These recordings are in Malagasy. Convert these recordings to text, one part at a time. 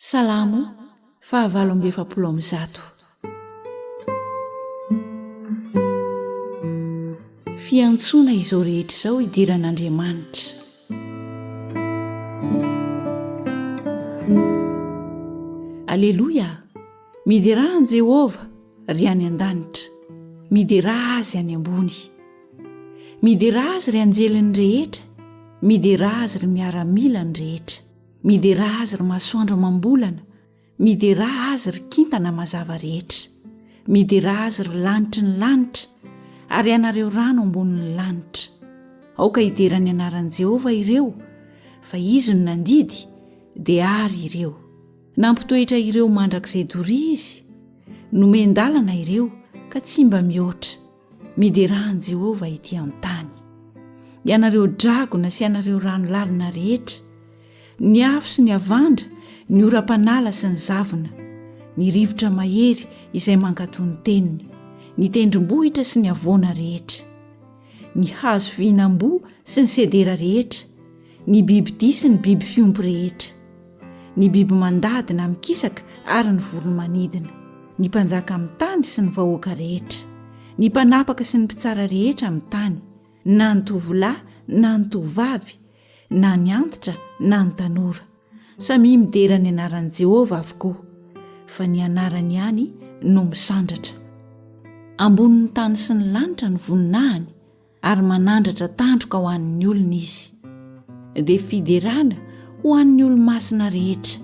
Salamo fahavalo amby efapolo amby zato. Fiantsoana izao rehetra izao idiran'Andriamanitra. Aleloia! Midera an Jehova ry any an-danitra, midera azy any ambony. Midera azy ry anjeliny rehetra, midera azy ry miaramilany rehetra. Midera azy ry masoandro mambolana, midera azy ry kintana mazava rehetra. Midera azy ry lanitry ny lanitra, ary anareo rano ambonin'ny lanitra. Aoka hiderany anaran'i Jehova ireo, fa izy no nandidy dia ary ireo. Nampitoetra ireo mandrakizay doria izy, nomendalana ireo ka tsy mba mihoatra. Miderahan Jehova ity an-tany. Ianareo dragona sy ianareo rano lalina rehetra, ny afo sy ny avandra, ny oram-panala sy ny zavona, ny rivotra mahery izay mankatony teniny, ny tendrombohitra sy ny avoana rehetra, ny hazo fihinam-boa sy ny sedera rehetra, ny biby dia sy ny biby fiompy rehetra, ny biby mandady na mikisaka ary ny voromanidina, ny mpanjaka amin'ny tany sy ny vahoaka rehetra, ny mpanapaka sy ny mpitsara rehetra amin'ny tany, na ny tovolahy na ny tovavy, na ny antitra na ny tanora. Samy midera ny anaran'i Jehova avokoa, fa ny anarany ihany no misandratra. Ambonin'ny tany sy ny lanitra ny voninahiny, ary manandratra tandroka ho an'ny olona izy. Dia fiderana ho an'ny olo-masina rehetra.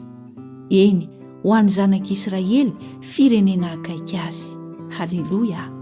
Eny, ho an'ny zanak'Israely firenena akaiky azy. Halleloia!